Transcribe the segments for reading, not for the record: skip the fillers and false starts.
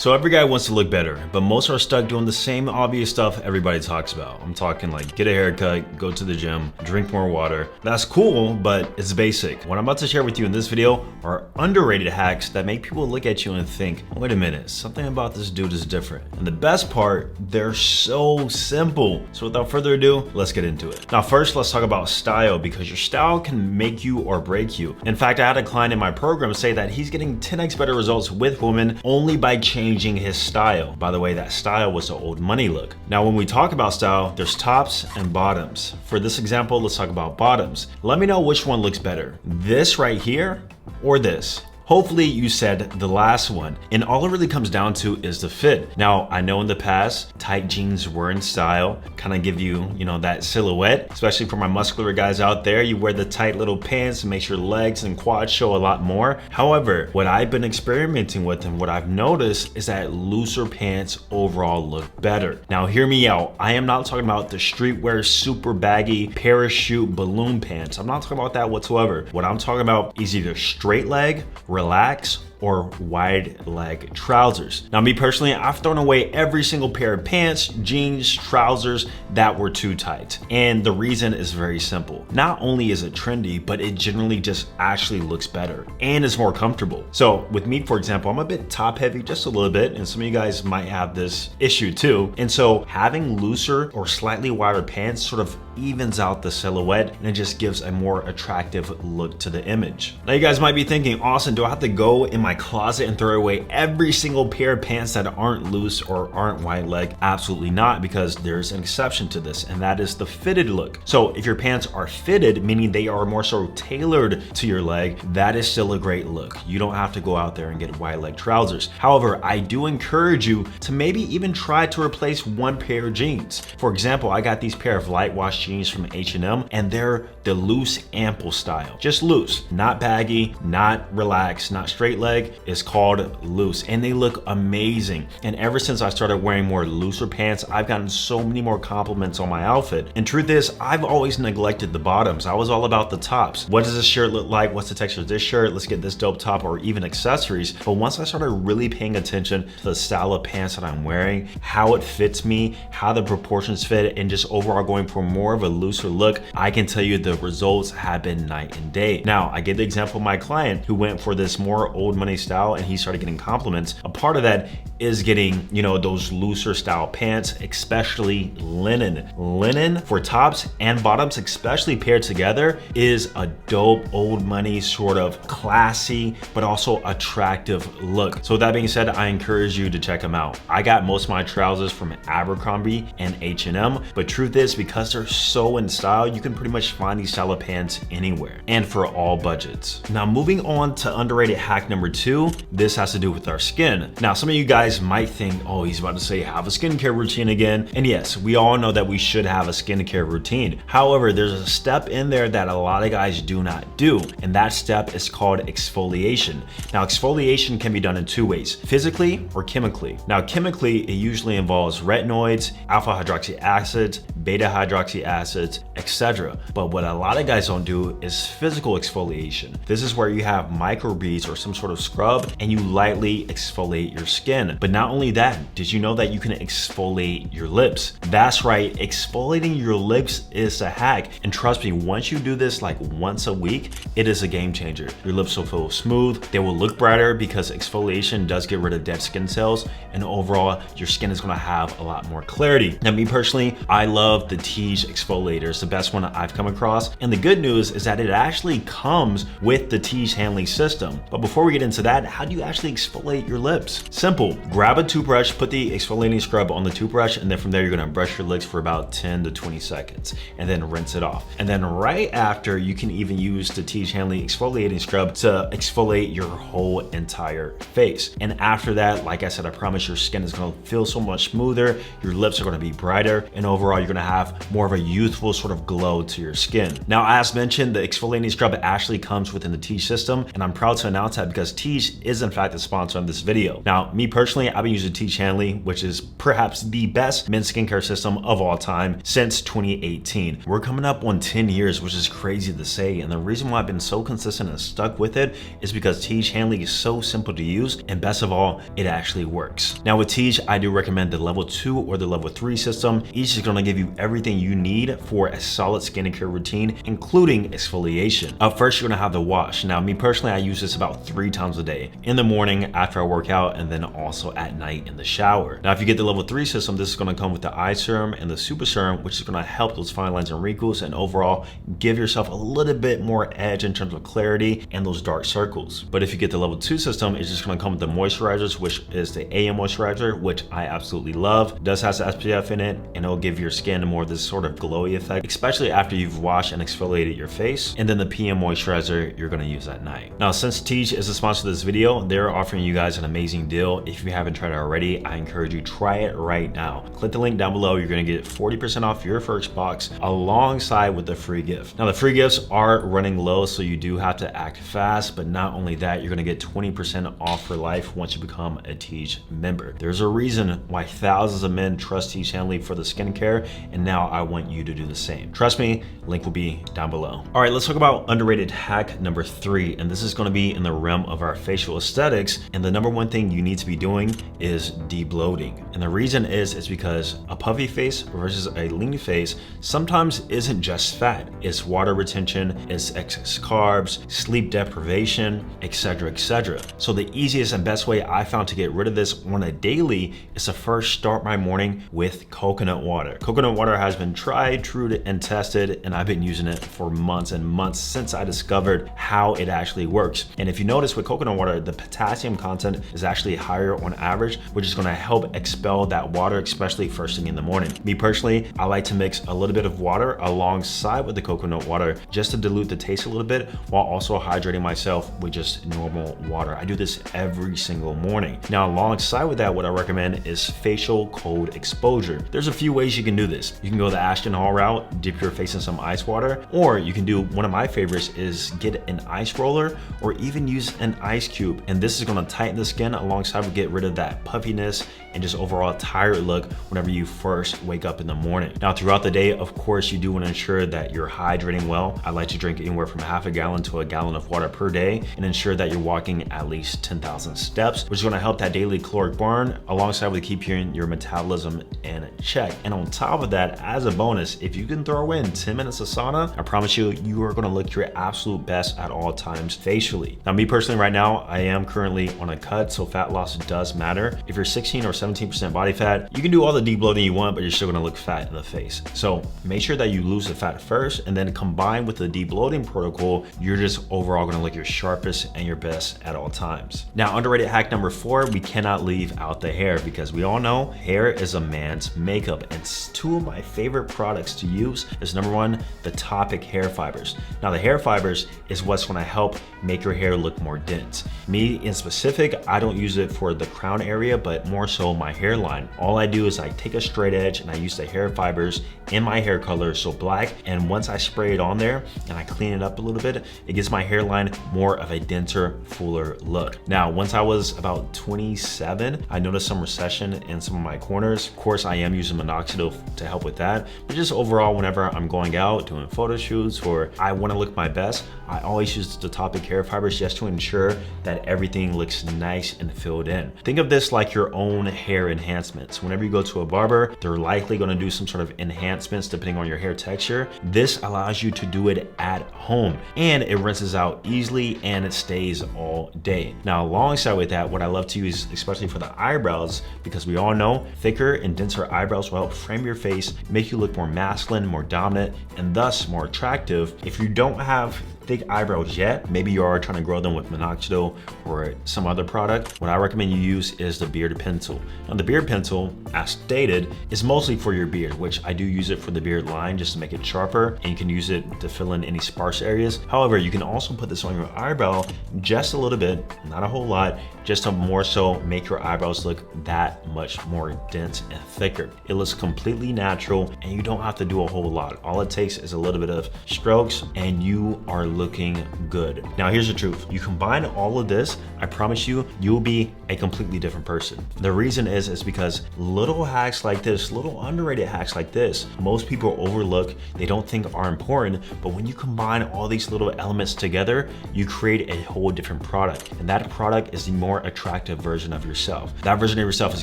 So every guy wants to look better, but most are stuck doing the same obvious stuff everybody talks about. I'm talking like get a haircut, go to the gym, drink more water. That's cool, but it's basic. What I'm about to share with you in this video are underrated hacks that make people look at you and think, wait a minute, something about this dude is different. And the best part, they're so simple. So without further ado, let's get into it. Now first, let's talk about style, because your style can make you or break you. In fact, I had a client in my program say that he's getting 10x better results with women only by changing his style. By the way, that style was the old money look. Now, when we talk about style, there's tops and bottoms. For this example, let's talk about bottoms. Let me know which one looks better, this right here or this. Hopefully you said the last one. And all it really comes down to is the fit. Now, I know in the past, tight jeans were in style, kind of give you, that silhouette, especially for my muscular guys out there. You wear the tight little pants and makes your legs and quads show a lot more. However, what I've been experimenting with and what I've noticed is that looser pants overall look better. Now, hear me out. I am not talking about the streetwear super baggy parachute balloon pants. I'm not talking about that whatsoever. What I'm talking about is either straight leg, relax, or wide leg trousers. Now, me personally, I've thrown away every single pair of pants, jeans, trousers that were too tight. And the reason is very simple. Not only is it trendy, but it generally just actually looks better and is more comfortable. So with me, for example, I'm a bit top heavy, just a little bit, and some of you guys might have this issue too. And so having looser or slightly wider pants sort of evens out the silhouette, and it just gives a more attractive look to the image. Now you guys might be thinking, Austin, do I have to go in my closet and throw away every single pair of pants that aren't loose or aren't wide leg? Absolutely not, because there's an exception to this, and that is the fitted look. So if your pants are fitted, meaning they are more so tailored to your leg, that is still a great look. You don't have to go out there and get wide leg trousers. However, I do encourage you to maybe even try to replace one pair of jeans. For example, I got these pair of light wash jeans from H&M, and they're the loose ample style. Just loose, not baggy, not relaxed, not straight leg. It's called loose, and they look amazing. And ever since I started wearing more looser pants, I've gotten so many more compliments on my outfit. And truth is, I've always neglected the bottoms. I was all about the tops. What does this shirt look like? What's the texture of this shirt? Let's get this dope top, or even accessories. But once I started really paying attention to the style of pants that I'm wearing, how it fits me, how the proportions fit, and just overall going for more of a looser look, I can tell you the results have been night and day. Now, I gave the example of my client who went for this more old money style, and he started getting compliments. A part of that is getting, those looser style pants, especially linen. Linen for tops and bottoms, especially paired together, is a dope old money sort of classy, but also attractive look. So with that being said, I encourage you to check them out. I got most of my trousers from Abercrombie and H&M, but truth is, because they're so in style, you can pretty much find these style of pants anywhere and for all budgets. Now, moving on to underrated hack number 2, this has to do with our skin. Now, some of you guys might think, oh, he's about to say have a skincare routine again. And yes, we all know that we should have a skincare routine. However, there's a step in there that a lot of guys do not do, and that step is called exfoliation. Now, exfoliation can be done in 2 ways, physically or chemically. Now, chemically, it usually involves retinoids, alpha hydroxy acids, beta hydroxy acids, etc. But what a lot of guys don't do is physical exfoliation. This is where you have microbeads or some sort of scrub and you lightly exfoliate your skin. But not only that, did you know that you can exfoliate your lips? That's right, exfoliating your lips is a hack. And trust me, once you do this like once a week, it is a game changer. Your lips will feel smooth, they will look brighter because exfoliation does get rid of dead skin cells, and overall, your skin is gonna have a lot more clarity. Now, me personally, I love the Tige exfoliator. It's the best one I've come across. And the good news is that it actually comes with the Tige handling system. But before we get into that, how do you actually exfoliate your lips? Simple, grab a toothbrush, put the exfoliating scrub on the toothbrush, and then from there, you're gonna brush your lips for about 10 to 20 seconds, and then rinse it off. And then right after, you can even use the Tige handling exfoliating scrub to exfoliate your whole entire face. And after that, like I said, I promise your skin is gonna feel so much smoother, your lips are gonna be brighter, and overall, you're gonna have more of a youthful sort of glow to your skin. Now, as mentioned, the exfoliating scrub actually comes within the Teej system, and I'm proud to announce that because Teej is in fact the sponsor of this video. Now, me personally, I've been using Teej Hanley, which is perhaps the best men's skincare system of all time since 2018. We're coming up on 10 years, which is crazy to say, and the reason why I've been so consistent and stuck with it is because Teej Hanley is so simple to use, and best of all, it actually works. Now with Teej, I do recommend the level 2 or the level 3 system. Each is going to give you everything you need for a solid skincare routine, including exfoliation. Up first, you're going to have the wash. Now me personally, I use this about 3 times a day, in the morning after I work out, and then also at night in the shower. Now if you get the level 3 system, this is going to come with the eye serum and the super serum, which is going to help those fine lines and wrinkles and overall give yourself a little bit more edge in terms of clarity and those dark circles. But if you get the level 2 system, it's just going to come with the moisturizers, which is the AM moisturizer, which I absolutely love. It does have the SPF in it, and it'll give your skin more of this sort of glowy effect, especially after you've washed and exfoliated your face. And then the PM moisturizer you're going to use at night. Now, since Teej is the sponsor of this video, they're offering you guys an amazing deal. If you haven't tried it already, I encourage you to try it right now. Click the link down below. You're going to get 40% off your first box alongside with the free gift. Now the free gifts are running low, so you do have to act fast, but not only that, you're going to get 20% off for life once you become a Teej member. There's a reason why thousands of men trust Teej Hanley for the skincare, and now I want you to do the same. Trust me, link will be down below. All right, let's talk about underrated hack number 3, and this is going to be in the realm of our facial aesthetics. And the number one thing you need to be doing is debloating. And the reason is because a puffy face versus a lean face sometimes isn't just fat. It's water retention, it's excess carbs, sleep deprivation, etc., etc. So the easiest and best way I found to get rid of this on a daily is to first start my morning with coconut water. Coconut water has been tried, true, and tested, and I've been using it for months and months since I discovered how it actually works. And if you notice with coconut water, the potassium content is actually higher on average, which is going to help expel that water, especially first thing in the morning. Me personally, I like to mix a little bit of water alongside with the coconut water just to dilute the taste a little bit while also hydrating myself with just normal water. I do this every single morning. Now alongside with that, what I recommend is facial cold exposure. There's a few ways you can do this. You can go the Ashton Hall route, dip your face in some ice water, or you can do one of my favorites is get an ice roller or even use an ice cube. And this is going to tighten the skin alongside with get rid of that puffiness and just overall tired look whenever you first wake up in the morning. Now throughout the day, of course, you do want to ensure that you're hydrating well. I like to drink anywhere from half a gallon to a gallon of water per day and ensure that you're walking at least 10,000 steps, which is going to help that daily caloric burn alongside with keeping your metabolism in check. And on top of that, as a bonus, if you can throw in 10 minutes of sauna, I promise you, you are going to look your absolute best at all times facially. Now me personally right now, I am currently on a cut, so fat loss does matter. If you're 16 or 17% body fat, you can do all the debloating you want, but you're still going to look fat in the face. So make sure that you lose the fat first, and then combine with the debloating protocol, you're just overall going to look your sharpest and your best at all times. Now underrated hack number 4, we cannot leave out the hair, because we all know hair is a man's makeup, and 2 of my favorite products to use is number 1, the Topic hair fibers. Now the hair fibers is what's going to help make your hair look more dense. Me in specific, I don't use it for the crown area, but more so my hairline. All I do is I take a straight edge and I use the hair fibers in my hair color, so black, and once I spray it on there and I clean it up a little bit, it gives my hairline more of a denser, fuller look. Now once I was about 27, I noticed some recession in some of my corners. Of course, I am using minoxidil to help with that, but just overall, whenever I'm going out doing photo shoots or I want to look my best, I always use the Topic hair fibers just to ensure that everything looks nice and filled in. Think of this like your own hair enhancements. Whenever you go to a barber, they're likely going to do some sort of enhancements depending on your hair texture. This allows you to do it at home, and it rinses out easily and it stays all day. Now alongside with that, what I love to use, especially for the eyebrows, because we all know thicker and denser eyebrows will help frame your face, make you look more masculine, more dominant, and thus more attractive. If you don't have thick eyebrows yet, maybe you are trying to grow them with minoxidil or some other product, what I recommend you use is the beard pencil. Now the beard pencil, as stated, is mostly for your beard, which I do use it for the beard line just to make it sharper, and you can use it to fill in any sparse areas. However, you can also put this on your eyebrow just a little bit, not a whole lot, just to more so make your eyebrows look that much more dense and thicker. It looks completely natural and you don't have to do a whole lot. All it takes is a little bit of strokes and you are looking good. Now here's the truth. You combine all of this, I promise you, you'll be a completely different person. The reason is because little hacks like this, little underrated hacks like this, most people overlook, they don't think are important, but when you combine all these little elements together, you create a whole different product. And that product is the more attractive version of yourself. That version of yourself is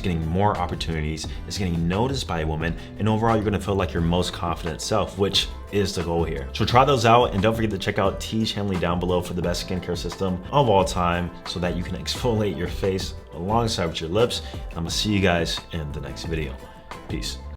getting more opportunities, is getting noticed by a woman, and overall you're gonna feel like your most confident self, which is the goal here. So try those out, and don't forget to check out T's channel down below for the best skincare system of all time so that you can exfoliate your face alongside with your lips. I'm gonna see you guys in the next video. Peace.